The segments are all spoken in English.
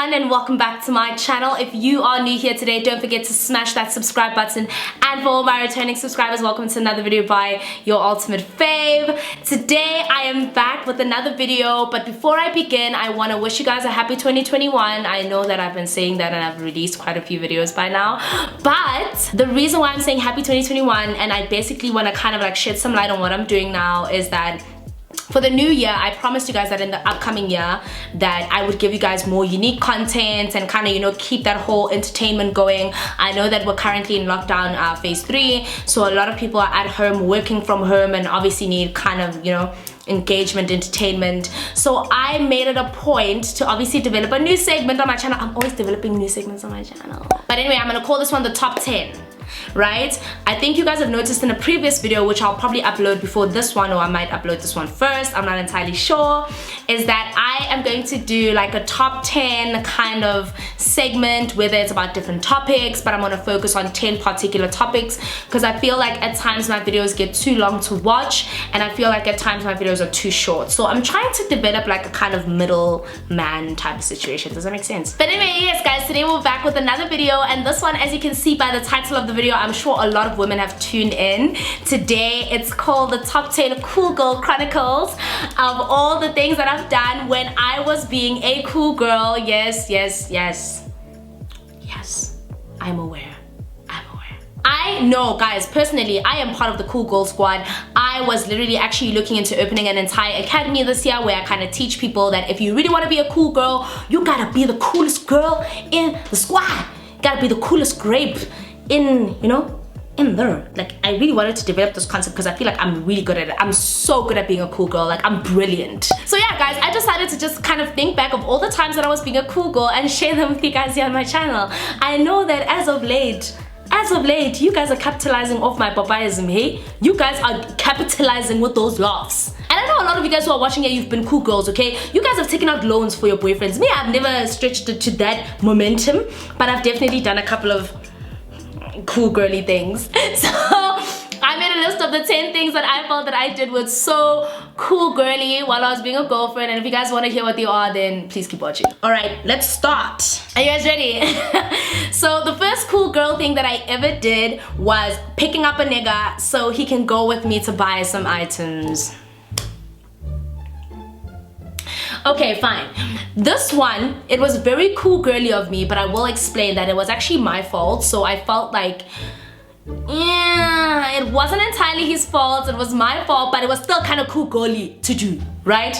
everyone, and welcome back to my channel. If you are new here today, don't forget to smash that subscribe button, and for all my returning subscribers, welcome to another video by your ultimate fave. Today I am back with another video, but before I begin, I want to wish you guys a happy 2021. I know that I've been saying that and I've released quite a few videos by now, but the reason why I'm saying happy 2021 and I basically want to kind of like shed some light on what I'm doing now is that for the new year, I promised you guys that in the upcoming year that I would give you guys more unique content and kind of, you know, keep that whole entertainment going. I know that we're currently in lockdown phase 3, so a lot of people are at home, working from home, and obviously need kind of, you know, engagement, entertainment. So I made it a point to obviously develop a new segment on my channel. I'm always developing new segments on my channel. But anyway, I'm gonna call this one the top 10. Right? I think you guys have noticed in a previous video, which I'll probably upload before this one, or I might upload this one first, I'm not entirely sure, is that I am going to do like a top 10 kind of segment, whether it's about different topics, but I'm going to focus on 10 particular topics because I feel like at times my videos get too long to watch, and I feel like at times my videos are too short. So I'm trying to develop like a kind of middleman type of situation. Does that make sense? But anyway, yes guys, today we're back with another video, and this one, as you can see by the title of the video, I'm sure a lot of women have tuned in. Today it's called the top 10 cool girl chronicles of all the things that I've done when I was being a cool girl. Yes, I'm aware. I know, guys, personally, I am part of the Cool Girl Squad. I was literally actually looking into opening an entire academy this year where I kind of teach people that if you really want to be a cool girl, you gotta be the coolest girl in the squad. You gotta be the coolest grape in, you know, in there. Like, I really wanted to develop this concept because I feel like I'm really good at it. I'm so good at being a cool girl. Like, I'm brilliant. So yeah, guys, I decided to just kind of think back of all the times that I was being a cool girl and share them with you guys here on my channel. I know that as of late, you guys are capitalizing off my papaism, hey? You guys are capitalizing with those laughs. And I know a lot of you guys who are watching here, you've been cool girls, okay? You guys have taken out loans for your boyfriends. Me, I've never stretched it to that momentum, but I've definitely done a couple of cool girly things. So I made a list of the 10 things that I felt that I did was so cool girly while I was being a girlfriend, and if you guys want to hear what they are, then please keep watching. Alright, let's start. Are you guys ready? So the first cool girl thing that I ever did was picking up a nigga so he can go with me to buy some items. Okay, fine. This one, it was very cool girly of me, but I will explain that it was actually my fault. So I felt like, yeah, it wasn't entirely his fault, it was my fault, but it was still kind of cool girly to do, right?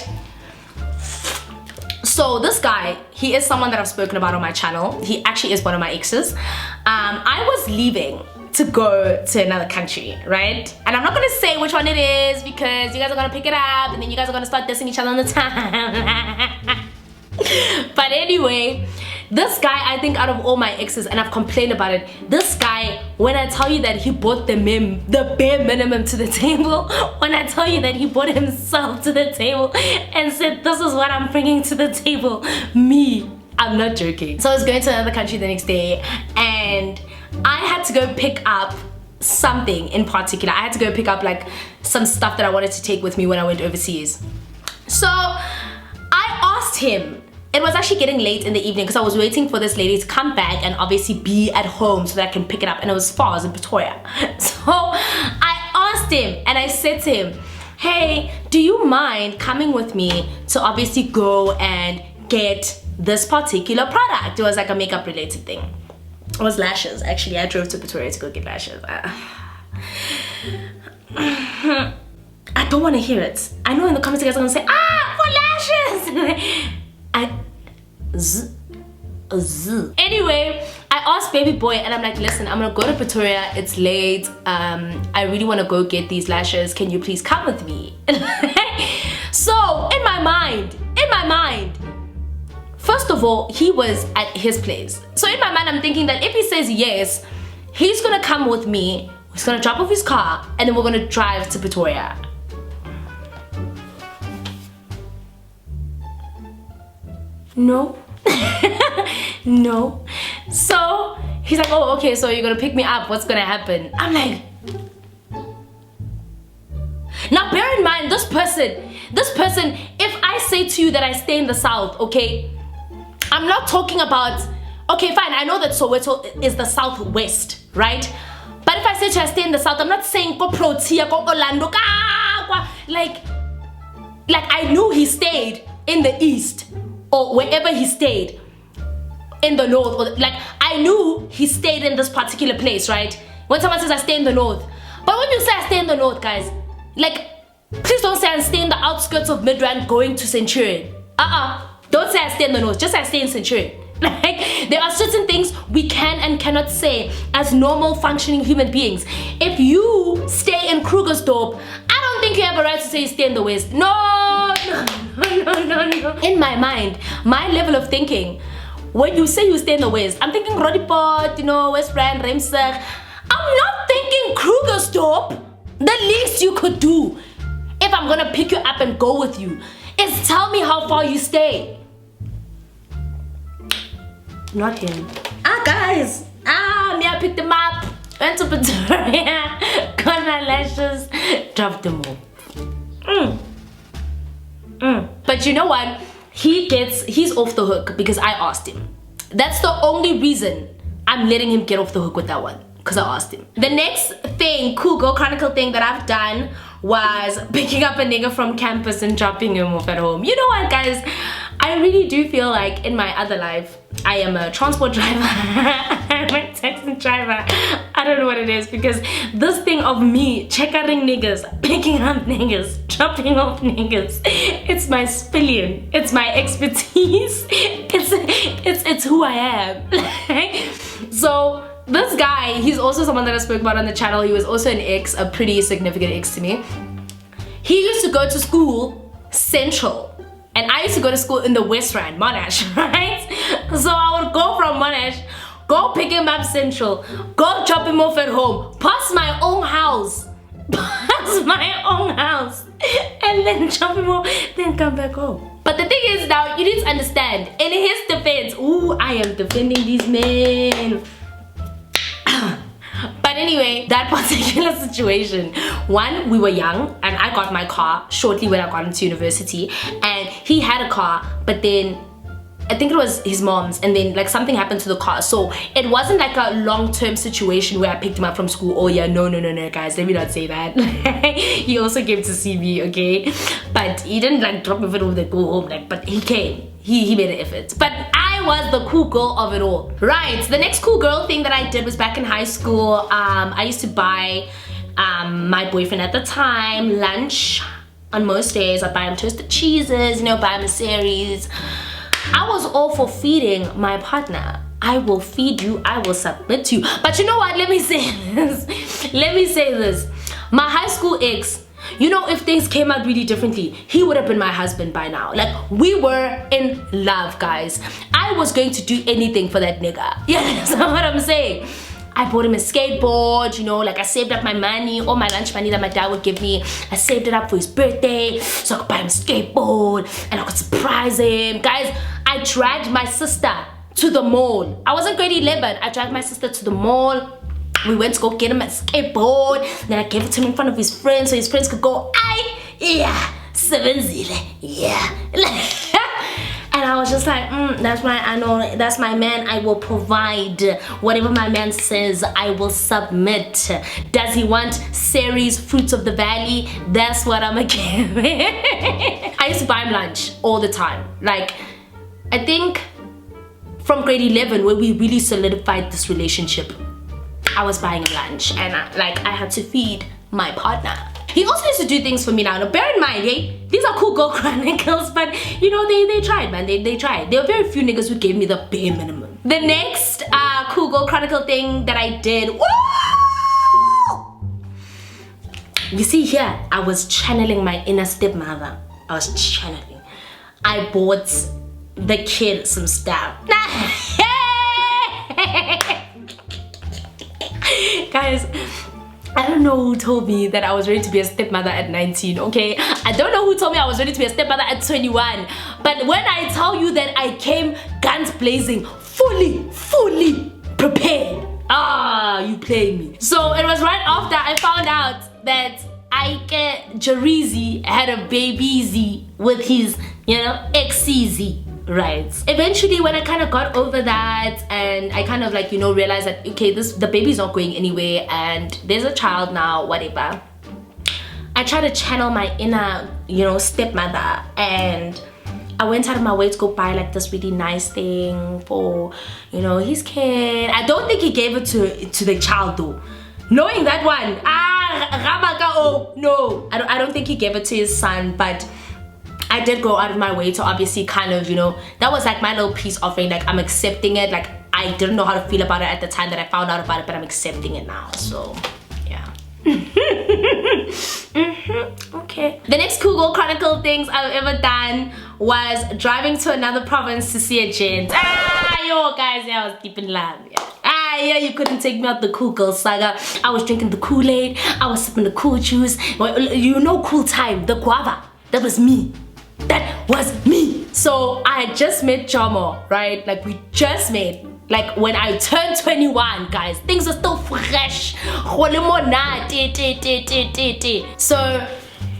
So this guy, he is someone that I've spoken about on my channel. He actually is one of my exes. I was leaving to go to another country, right? And I'm not gonna say which one it is because you guys are gonna pick it up and then you guys are gonna start dissing each other on the time. But anyway, this guy, I think out of all my exes, and I've complained about it, this guy, when I tell you that he brought the bare minimum to the table, when I tell you that he brought himself to the table and said, this is what I'm bringing to the table, me, I'm not joking. So I was going to another country the next day, and I had to go pick up something in particular. I had to go pick up like some stuff that I wanted to take with me when I went overseas. So I asked him. It was actually getting late in the evening because I was waiting for this lady to come back and obviously be at home so that I can pick it up, and it was far, it was in Pretoria. So I asked him and I said to him, hey, do you mind coming with me to obviously go and get this particular product? It was like a makeup related thing. It was lashes, actually. I drove to Pretoria to go get lashes. I don't want to hear it. I know in the comments you guys are going to say, for lashes! Anyway, I asked baby boy and I'm like, listen, I'm gonna go to Pretoria, it's late, I really want to go get these lashes, can you please come with me? So in my mind, first of all, he was at his place, so in my mind I'm thinking that if he says yes, he's gonna come with me, he's gonna drop off his car, and then we're gonna drive to Pretoria. No. No. So he's like, oh, okay, so you're gonna pick me up, what's gonna happen? I'm like, now bear in mind, this person, if I say to you that I stay in the south, okay, I'm not talking about, okay, fine, I know that Soweto is the southwest, right? But if I say to her, stay in the south, I'm not saying go Protea, go Orlando, like I knew he stayed in the east or wherever he stayed in the north, or like I knew he stayed in this particular place, right? When someone says I stay in the north, but when you say I stay in the north, guys, like please don't say I stay in the outskirts of Midrand going to Centurion. Don't say I stay in the north, just say I stay in Centurion. Like, there are certain things we can and cannot say as normal functioning human beings. If you stay in Krugersdorp, I don't think you have a right to say you stay in the west. No. In my mind, my level of thinking, when you say you stay in the west, I'm thinking Rodipot, West Rand, Remseg. I'm not thinking Krugersdorp. The least you could do, if I'm gonna pick you up and go with you, is tell me how far you stay. Not him. Guys. Me, I picked him up. Went to Pretoria. Got my lashes. Dropped them off. But you know what? He's off the hook because I asked him. That's the only reason I'm letting him get off the hook with that one. Because I asked him. The next thing, cool girl chronicle thing that I've done was picking up a nigga from campus and dropping him off at home. You know what, guys? I really do feel like in my other life, I am a transport driver. I'm a taxi driver. I don't know what it is, because this thing of me checkering niggas, picking up niggas, dropping off niggas, it's my spillion. It's my expertise. It's who I am. So this guy, he's also someone that I spoke about on the channel. He was also an ex, a pretty significant ex to me. He used to go to school central, and I used to go to school in the West Rand, Monash, right? So I would go from Monash, go pick him up central, go drop him off at home, pass my own house, and then drop him off, then come back home. But the thing is, now you need to understand, in his defense, I am defending these men. But anyway, that particular situation, one, we were young and I got my car shortly when I got into university, and he had a car, but then I think it was his mom's, and then like something happened to the car, so it wasn't like a long-term situation where I picked him up from school. Oh yeah, no guys, let me not say that. He also came to see me, okay, but he didn't like drop me over the go home, like, but he came. He made an effort. But I was the cool girl of it all. Right, the next cool girl thing that I did was back in high school. I used to buy my boyfriend at the time lunch on most days. I'd buy him toasted cheeses, buy him a series. I was all for feeding my partner. I will feed you, I will submit to you. But you know what, let me say this. My high school ex, if things came out really differently, he would have been my husband by now. Like, we were in love, guys. I was going to do anything for that nigga. Yeah, that's what I'm saying. I bought him a skateboard, like I saved up my money, all my lunch money that my dad would give me. I saved it up for his birthday so I could buy him a skateboard and I could surprise him. Guys, I dragged my sister to the mall. I was in grade 11. I dragged my sister to the mall. We went to go get him a skateboard. Then I gave it to him in front of his friends so his friends could go, yeah, 7 zile, yeah. And I was just like, that's my, I know, that's my man. I will provide whatever my man says. I will submit. Does he want series, fruits of the valley? That's what I'm gonna give him. I used to buy him lunch all the time. Like, I think from grade 11, where we really solidified this relationship, I was buying him lunch, and I had to feed my partner. He also used to do things for me now. Now, bear in mind, these are cool girl chronicles, but they tried, man. They tried. There were very few niggas who gave me the bare minimum. The next cool girl chronicle thing that I did, you see here, I was channeling my inner stepmother. I was channeling. I bought the kid some stuff. Guys, I don't know who told me that I was ready to be a stepmother at 19, okay? I don't know who told me I was ready to be a stepmother at 21. But when I tell you that I came guns blazing, fully prepared, you play me. So it was right after I found out that Ike Jarizi had a baby Z with his, ex-CZ. right? Eventually, when I kind of got over that and I kind of like, you know, realized that, okay, the baby's not going anywhere and there's a child now, whatever, I tried to channel my inner, you know, stepmother, and I went out of my way to go buy like this really nice thing for, you know, his kid. I don't think he gave it to the child though. Knowing that one, no, I don't think he gave it to his son, but I did go out of my way to obviously kind of, you know, that was like my little peace offering. Like, I'm accepting it. Like, I didn't know how to feel about it at the time that I found out about it, but I'm accepting it now. So yeah. Okay. The next Google Chronicle things I've ever done was driving to another province to see a gent. Yo guys, yeah, I was deep in love. Yeah, you couldn't take me out the cool girl saga. I was drinking the Kool-Aid, I was sipping the cool juice. You know, cool time, the guava. That was me. That was me. So I had just met Jomo, right? Like, we just met. Like, when I turned 21, guys, things are still fresh. So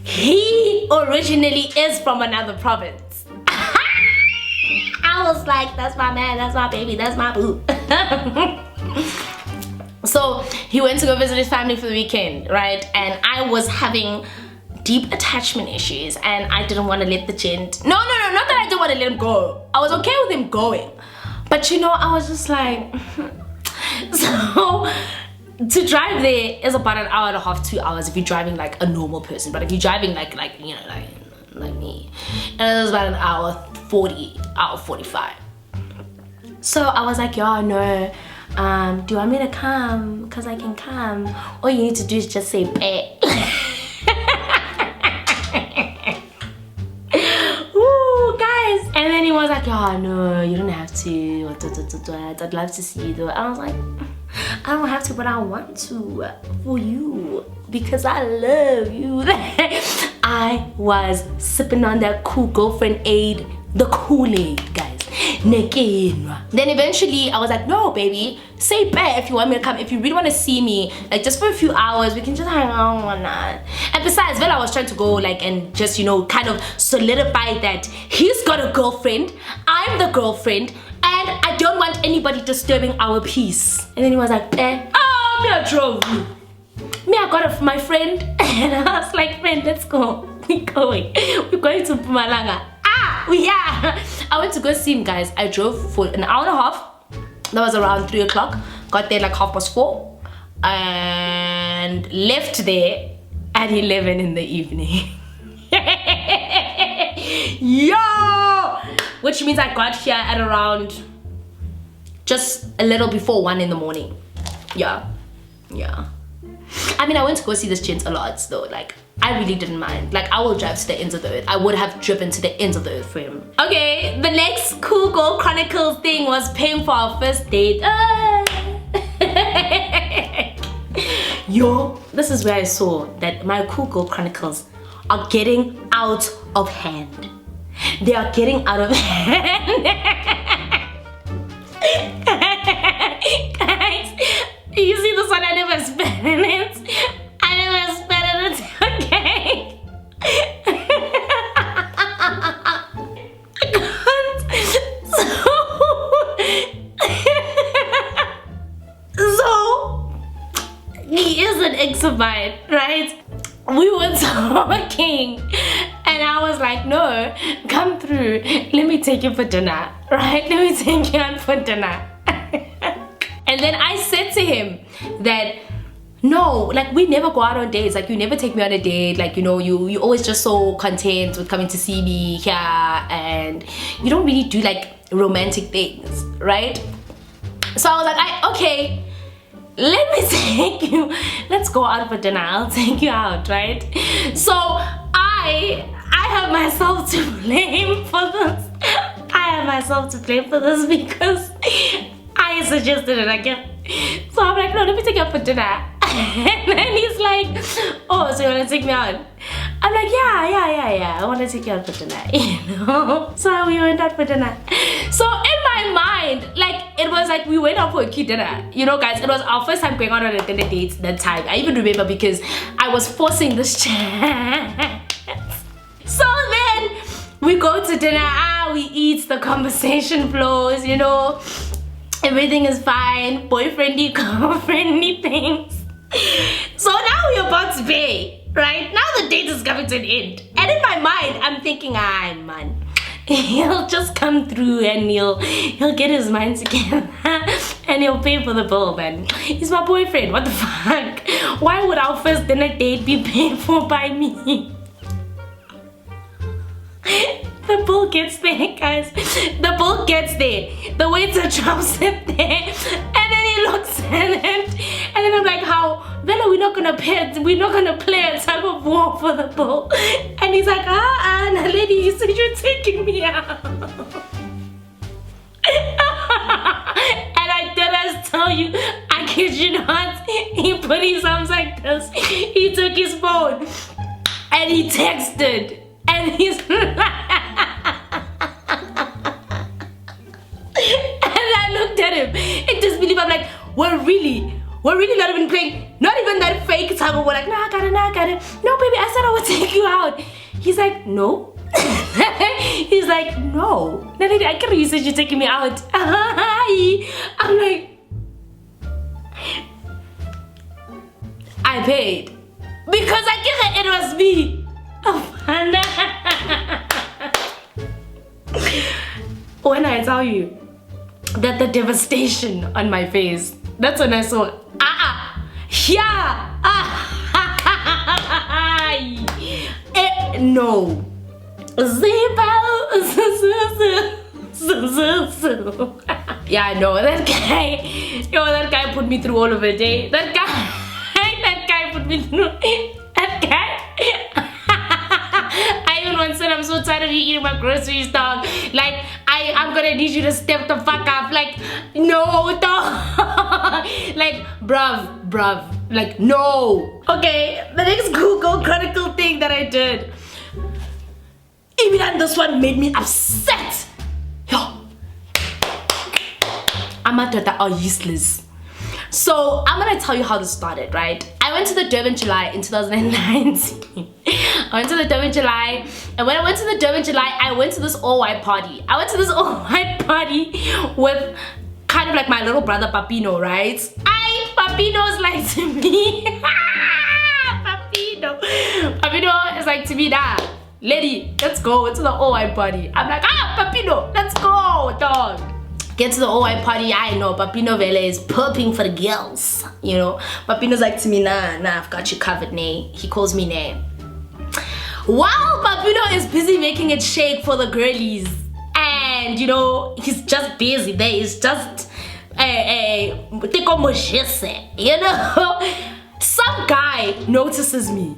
he originally is from another province. I was like, that's my man, that's my baby, that's my boo. So he went to go visit his family for the weekend, right? And I was having deep attachment issues and I didn't want to let the gent, no, not that I didn't want to let him go. I was okay with him going, but you know, I was just like, so to drive there is about an hour and a half, 2 hours if you're driving like a normal person, but if you're driving like you know, like me, and it was about an hour 40, hour 45. So I was like, yo, no, do you want me to come? Because I can come. All you need to do is just say bae. Ooh, guys. And then he was like, oh no, you don't have to. I'd love to see you though. I was like, I don't have to, but I want to for you because I love you. I was sipping on that cool girlfriend aid, the Kool-Aid, guys. Then eventually I was like, no baby, say bae if you want me to come. If you really want to see me, like just for a few hours, we can just hang out or not. And besides, I was trying to go like and just, you know, kind of solidify that he's got a girlfriend, I'm the girlfriend, and I don't want anybody disturbing our peace. And then he was like, me I drove you. Me I got my friend, and I was like, friend, let's go. We're going to Mpumalanga. Yeah, I went to go see him, guys. I drove for an hour and a half. That was around 3 o'clock. Got there like 4:30 and left there at 11 in the evening. Yo! Which means I got here at around just a little before 1 in the morning. Yeah. I mean, I went to go see this gent a lot though. Like, I really didn't mind. Like, I will drive to the ends of the earth. I would have driven to the ends of the earth for him. Okay, the next Cool Girl Chronicles thing was paying for our first date. Yo, this is where I saw that my Cool Girl Chronicles are getting out of hand. They are getting out of hand. Guys, you see this one? I never spent in it. Okay. So he is an extrovert, right? We were talking and I was like, no, come through, let me take you for dinner, right? Let me take you out for dinner. And then I said to him that, no, like, we never go out on dates. Like, you never take me on a date. Like, you know, you always just so content with coming to see me here, and you don't really do like romantic things, right? So I was like, okay, let me take you, let's go out for dinner, I'll take you out, right? So I have myself to blame for this. I have myself to blame for this because I suggested it again. So I'm like, no, let me take you out for dinner. And then he's like, oh, so you want to take me out? I'm like, yeah, I want to take you out for dinner, you know? So we went out for dinner. So in my mind, like, it was like we went out for a cute dinner. You know, guys, it was our first time going out on a dinner date that time. I even remember because I was forcing this chance. So then we go to dinner. now we eat, the conversation flows, you know, everything is fine, boyfriendy, girlfriendy things. So now we're about to pay, right? Now the date is coming to an end. And in my mind, I'm thinking, man, he'll just come through and he'll get his mind together and he'll pay for the bill, man. He's my boyfriend, what the fuck? Why would our first dinner date be paid for by me? The bill gets there, guys. The bill gets there. The waiter drops it there. And then he looks at it. And then I'm like, how? Then we're not gonna play a type of war for the bill. And he's like, Naledi, you said you're taking me out. And I did as tell you, I kid you not, he put his arms like this. He took his phone and he texted. And he's and I looked at him in disbelief. I'm like, we're really not even playing, not even that fake type of, we're like, nah, I got it. No, baby, I said I would take you out. He's like, no. He's like, no. I can't, you said you're taking me out. I'm like, I paid. Because I guess it was me. When I tell you that the devastation on my face, that's when I saw no. Yeah, no, that guy put me through all of it, eh? That guy put me through. That guy. I even once said, I'm so tired of you eating my groceries, dog. Like, I'm gonna need you to step the fuck up. Like, no, dog. Like, bruv. Like, no. Okay, the next Google Chronicle thing that I did. Even this one made me upset. Yo. Amatata are useless. So I'm gonna tell you how this started, right? I went to the Durban July in 2019. I went to the Durban July, and when I went to the Durban July, I went to this all-white party. I went to this all-white party with kind of like my little brother Papino, right? Papino's like to me. Papino is like to me, nah, lady, let's go to the all-white party. I'm like, Papino, let's go, dog. Get to the all-white party, I know Papino Vele is popping for the girls, you know. Papino's like to me, nah, I've got you covered, nay. He calls me nay. While Papino is busy making it shake for the girlies, and you know, he's just busy there, he's just you know. Some guy notices me.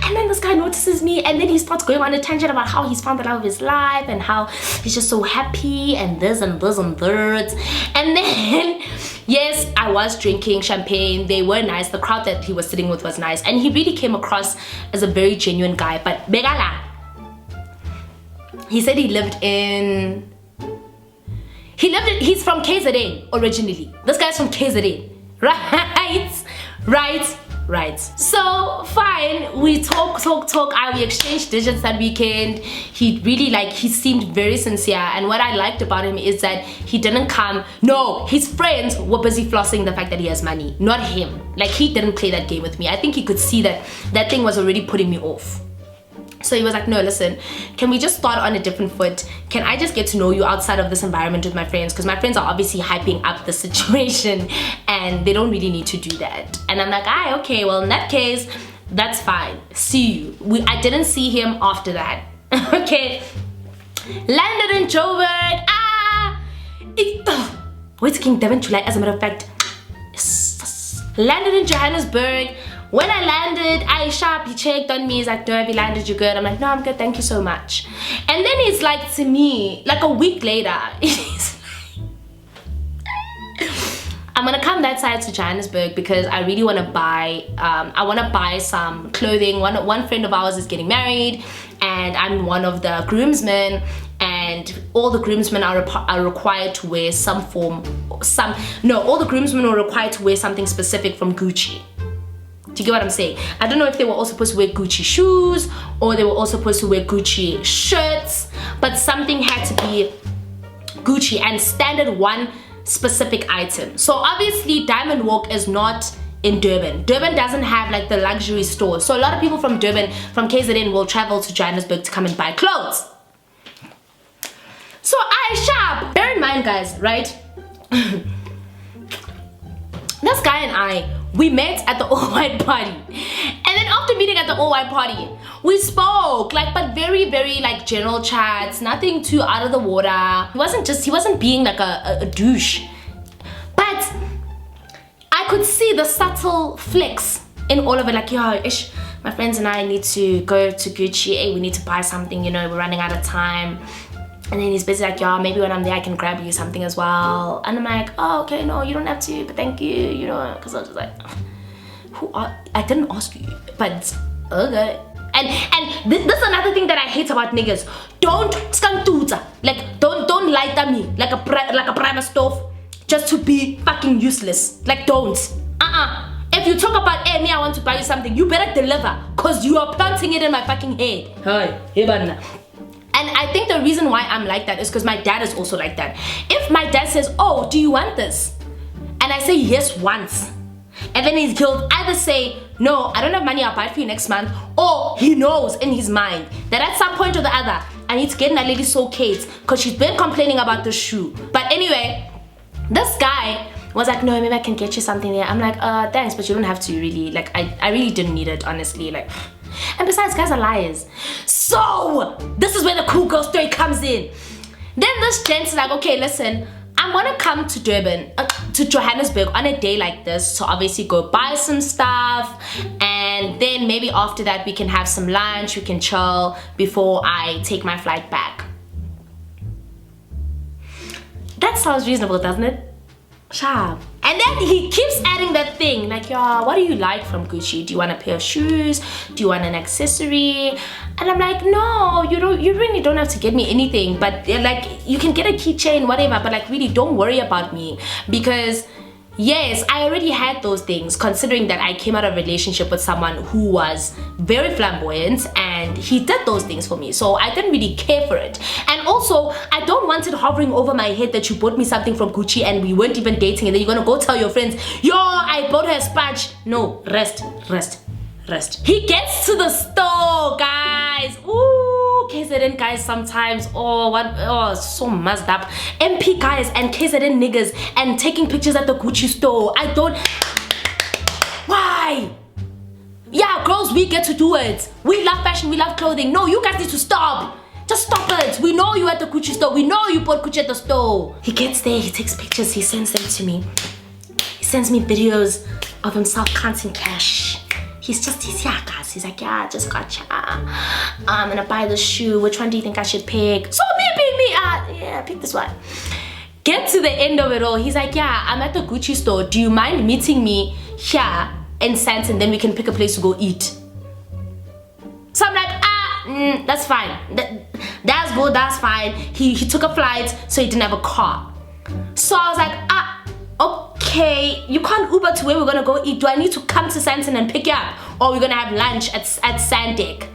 And then this guy notices me, and then he starts going on a tangent about how he's found the love of his life and how he's just so happy and this and that. And then, yes, I was drinking champagne. They were nice. The crowd that he was sitting with was nice. And he really came across as a very genuine guy. But Begala, he said he's from KZN originally. This guy's from KZN, right. So fine, we talk. We exchanged digits that weekend. He really he seemed very sincere, and what I liked about him is that he didn't come. No, his friends were busy flossing the fact that he has money, not him. Like, he didn't play that game with me. I think he could see that thing was already putting me off. So he was like, no, listen, can we just start on a different foot? Can I just get to know you outside of this environment with my friends? Because my friends are obviously hyping up the situation and they don't really need to do that. And I'm like, okay, well, in that case, that's fine. See you. I didn't see him after that. Okay. Landed in Joburg. Where's King Devon July, as a matter of fact? Landed in Johannesburg. When I landed, I sharply checked on me. He's like, no, have you landed? You good? I'm like, no, I'm good, thank you so much. And then he's like to me, like a week later, he's like, I'm gonna come that side to Johannesburg because I really want to buy some clothing. One friend of ours is getting married and I'm one of the groomsmen, and all the groomsmen are required to wear all the groomsmen were required to wear something specific from Gucci. Do you get what I'm saying? I don't know if they were all supposed to wear Gucci shoes or they were all supposed to wear Gucci shirts, but but something had to be Gucci and standard one specific item. So obviously Diamond Walk is not in Durban. Durban doesn't have like the luxury stores. So a lot of people from Durban, from KZN, will travel to Johannesburg to come and buy clothes. So I shop. Bear in mind, guys, right? This guy and we met at the all-white party. And then after meeting at the all-white party, we spoke, like, but very, very, like, general chats, nothing too out of the water. He wasn't being like a douche. But I could see the subtle flicks in all of it, like, yo, ish, my friends and I need to go to Gucci. Hey, we need to buy something, you know, we're running out of time. And then he's busy like, yeah, maybe when I'm there I can grab you something as well. And I'm like, oh, okay, no, you don't have to, but thank you, you know, because I was just like, I didn't ask you, but okay. And this is another thing that I hate about niggas. Don't skantuta, like don't light at me like a primer stove just to be fucking useless. Like, don't. If you talk about, hey, me, I want to buy you something, you better deliver, cause you are planting it in my fucking head. Hi, hey, banana. And I think the reason why I'm like that is because my dad is also like that. If my dad says, oh, do you want this? And I say yes once, and then he'll either say, no, I don't have money, I'll buy it for you next month, or he knows in his mind that at some point or the other, I need to get Naledi so Kate, because she's been complaining about the shoe. But anyway, this guy was like, no, maybe I can get you something there. I'm like, thanks, but you don't have to really. Like, I really didn't need it, honestly. Like, and besides, guys are liars. So this is where the cool girl story comes in. Then this gent's like, okay, listen, I want to come to Durban, to Johannesburg on a day like this to obviously go buy some stuff, and then maybe after that we can have some lunch, we can chill before I take my flight back. That sounds reasonable, doesn't it? Sharp. And then he keeps adding that thing like, yeah, what do you like from Gucci? Do you want a pair of shoes? Do you want an accessory? And I'm like, no, you really don't have to get me anything, but like, you can get a keychain, whatever, but like, really don't worry about me, because yes, I already had those things, considering that I came out of a relationship with someone who was very flamboyant and he did those things for me, so I didn't really care for it. And also, I don't want it hovering over my head that you bought me something from Gucci and we weren't even dating, and then you're gonna go tell your friends, yo, I bought her a sponge. No, rest. He gets to the store, guys. Ooh, KZN guys sometimes, so messed up. MP guys and KZN niggas and taking pictures at the Gucci store. Why? Yeah, girls, we get to do it. We love fashion, we love clothing. No, you guys need to stop. Just stop it. We know you at the Gucci store. We know you bought Gucci at the store. He gets there, he takes pictures, he sends them to me. He sends me videos of himself counting cash. He's here, guys. He's like, yeah, I just gotcha. I'm gonna buy the shoe. Which one do you think I should pick? So me. Yeah, pick this one. Get to the end of it all. He's like, yeah, I'm at the Gucci store. Do you mind meeting me here in Sandton? Then we can pick a place to go eat. So I'm like, that's fine. That's good, that's fine. He took a flight, so he didn't have a car. So I was like, okay, you can't Uber to where we're gonna go eat. Do I need to come to Sandton and pick you up? Or we're gonna have lunch at Sandek?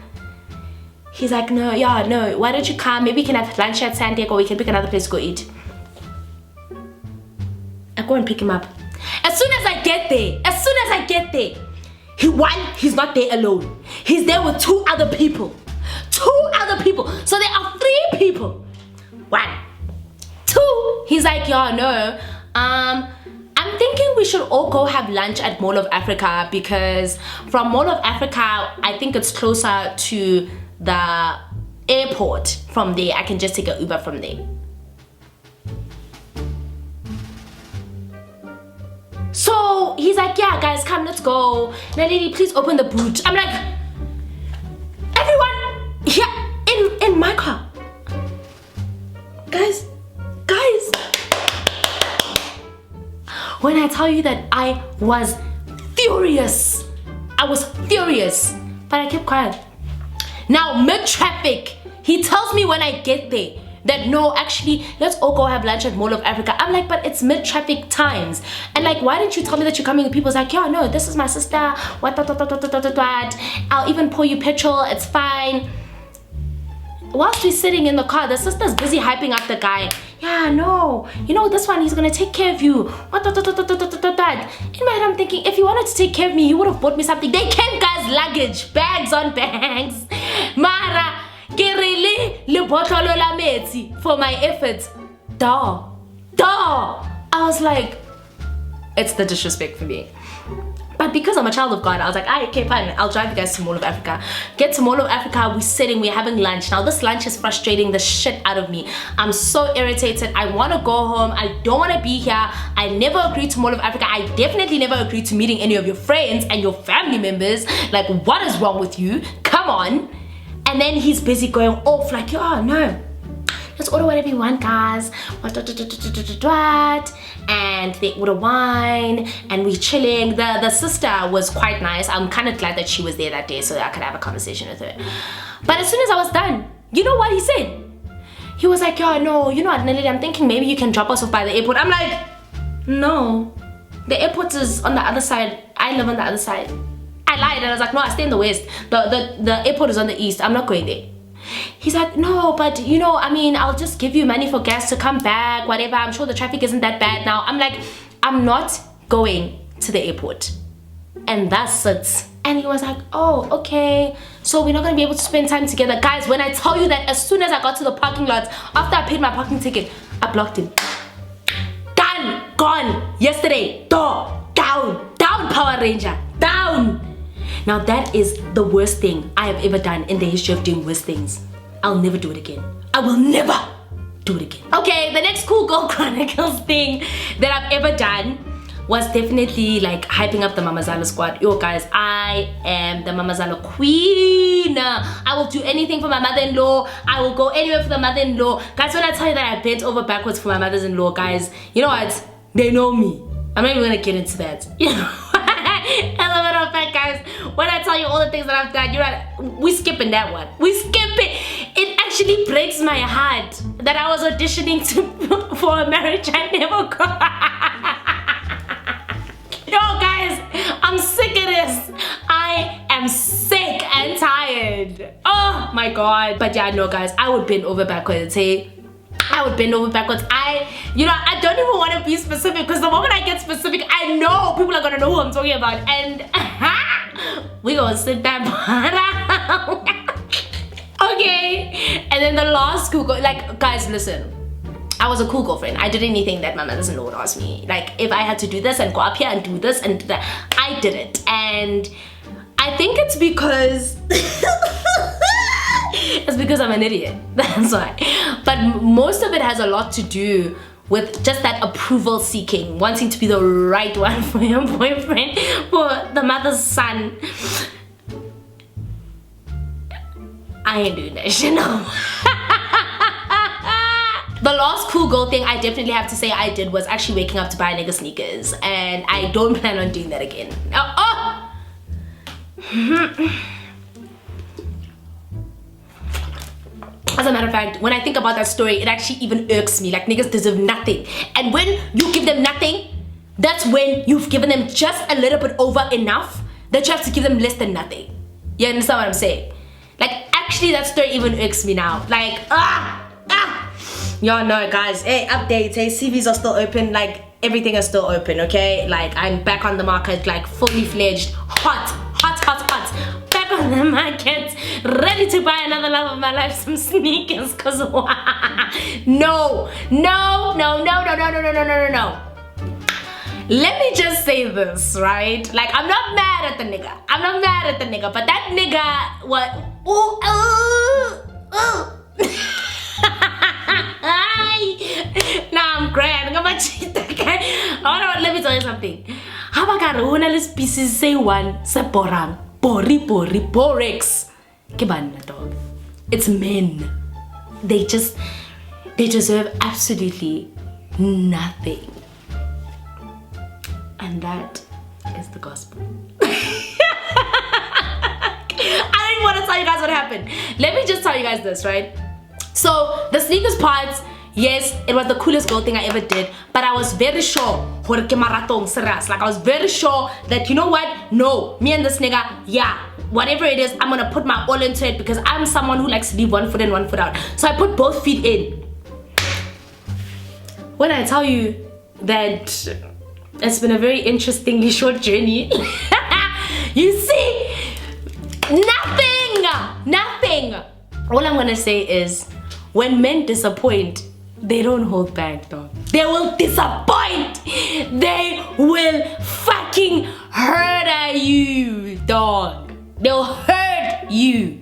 He's like, no, why don't you come? Maybe we can have lunch at Sandek, or we can pick another place to go eat. I go and pick him up. As soon as I get there, he's not there alone. He's there with two other people. So there are 3 people. 1, 2, he's like, yo, no, I'm thinking we should all go have lunch at Mall of Africa, because from Mall of Africa, I think it's closer to the airport. From there, I can just take an Uber from there. So he's like, yeah, guys, come, let's go. Naledi, please open the boot. I'm like, everyone here in my car. Guys. When I tell you that I was furious, but I kept quiet. Now, mid-traffic, he tells me when I get there that no, actually, let's all go have lunch at Mall of Africa. I'm like, but it's mid-traffic times. And like, why didn't you tell me that you're coming with people? It's like, yo, no, this is my sister. What. I'll even pour you petrol, it's fine. whilst we're sitting in the car, the sister's busy hyping up the guy. Yeah, no, you know, this one, he's gonna take care of you. What? In my head, I'm thinking, if he wanted to take care of me, he would have bought me something. They came, guys, luggage, bags on bags. Mara, kerele le botolo la metsi for my efforts. Duh. I was like, it's the disrespect for me. But because I'm a child of God, I was like, okay, fine, I'll drive you guys to Mall of Africa. Get to Mall of Africa, we're sitting, we're having lunch. Now this lunch is frustrating the shit out of me. I'm so irritated. I want to go home. I don't want to be here. I never agreed to Mall of Africa. I definitely never agreed to meeting any of your friends and your family members. Like, what is wrong with you? Come on. And then he's busy going off like, oh, no. Let's order whatever you want, guys. And they order wine and we're chilling. The sister was quite nice. I'm kind of glad that she was there that day so that I could have a conversation with her. But as soon as I was done, you know what he said? He was like, yeah, no, you know what, Naledi, I'm thinking maybe you can drop us off by the airport. I'm like, no, the airport is on the other side. I live on the other side. I lied and I was like, no, I stay in the west. The airport is on the east. I'm not going there. He's like, no, but you know, I mean, I'll just give you money for gas to come back, whatever. I'm sure the traffic isn't that bad now. I'm like, I'm not going to the airport. And that's it. And he was like, oh, okay. So we're not gonna be able to spend time together. Guys, when I tell you that as soon as I got to the parking lot, after I paid my parking ticket, I blocked him. Done, gone, yesterday, door, down, Power Ranger, down. Now that is the worst thing I have ever done in the history of doing worst things. I'll never do it again. I will never do it again. Okay, the next Cool Girl Chronicles thing that I've ever done was definitely like hyping up the Mamazala squad. Yo guys, I am the Mamazala queen. I will do anything for my mother-in-law. I will go anywhere for the mother-in-law. Guys, when I tell you that I bent over backwards for my mothers-in-law, guys, you know what? They know me. I'm not even gonna get into that. You know? As a matter of fact, guys, when I tell you all the things that I've done, you're like, we skipping that one. We skip it. It actually breaks my heart that I was auditioning for a marriage I never got. Yo, guys, I'm sick of this. I am sick and tired. Oh my God. But yeah, no, guys, I would bend over backwards. Hey, I would bend over backwards. You know, I don't even want to be specific because the moment I get specific, I know people are gonna know who I'm talking about, and we gonna sit that part out. Okay, and then the last cool girl, like, guys, listen, I was a cool girlfriend. I did anything that my mothers-in-law would ask me. Like, if I had to do this and go up here and do this and do that, I did it. And I think it's because it's because I'm an idiot. That's why. But most of it has a lot to do with just that approval seeking, wanting to be the right one for your boyfriend, for the mother's son. I ain't doing that shit, no. The last cool girl thing I definitely have to say I did was actually waking up to buy nigga sneakers, and I don't plan on doing that again. As a matter of fact, when I think about that story, it actually even irks me. Like, niggas deserve nothing. And when you give them nothing, that's when you've given them just a little bit over enough that you have to give them less than nothing. You understand what I'm saying? Like, actually, that story even irks me now. Like, y'all know, guys. Hey, updates. Hey, CVs are still open. Like, everything is still open, okay? Like, I'm back on the market, like, fully fledged, hot. Back on the market, ready to buy another love of my life, some sneakers, cause no. Let me just say this, right? Like, I'm not mad at the nigga. But that nigga, what? Nah, I'm grand. I'm about to cheat that guy. Let me tell you something. How about this pieces say one, se porang, porex. Kibana, dog. It's men. They deserve absolutely nothing. And that is the gospel. I don't even want to tell you guys what happened. Let me just tell you guys this, right? So the sneakers part, yes, it was the coolest girl thing I ever did, but I was very sure, like, I was very sure that, you know what, no, me and this nigga, yeah, whatever it is, I'm gonna put my all into it because I'm someone who likes to leave one foot in, one foot out. So I put both feet in. When I tell you that it's been a very interestingly short journey, you see, nothing. All I'm gonna say is, when men disappoint, they don't hold back, dog. They will disappoint. They will fucking hurt you, dog. They'll hurt you.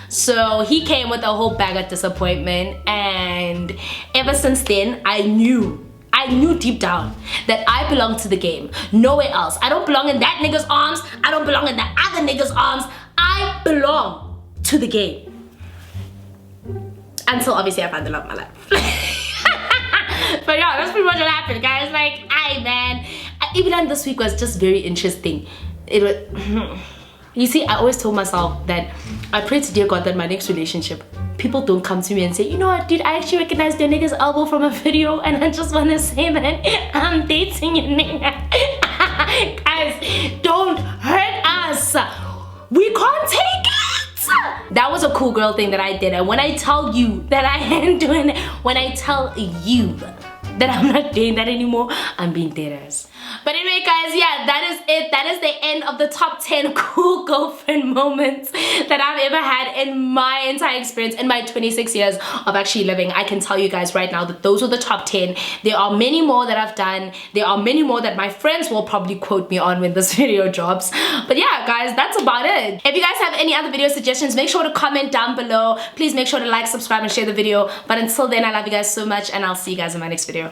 So he came with a whole bag of disappointment, and ever since then, I knew deep down that I belong to the game, nowhere else. I don't belong in that nigga's arms. I don't belong in that other nigga's arms. I belong to the game. Until obviously I find the love of my life. But yeah, that's pretty much what happened, guys. Like, man, even this week was just very interesting. It was, you see, I always told myself that I pray to dear God that my next relationship, people don't come to me and say, you know what, dude, I actually recognized your nigga's elbow from a video, and I just want to say that I'm dating your nigga. Guys, don't hurt us. We can't take it. That was a cool girl thing that I did, and when I tell you that I ain't doing it, when I tell you that I'm not doing that anymore, I'm being dead ass. But anyway, guys, yeah, that is it. That is the end of the top 10 cool girlfriend moments that I've ever had in my entire experience in my 26 years of actually living. I can tell you guys right now that those are the top 10. There are many more that I've done. There are many more that my friends will probably quote me on when this video drops. But yeah, guys, that's about it. If you guys have any other video suggestions, make sure to comment down below. Please make sure to like, subscribe, and share the video. But until then, I love you guys so much, and I'll see you guys in my next video.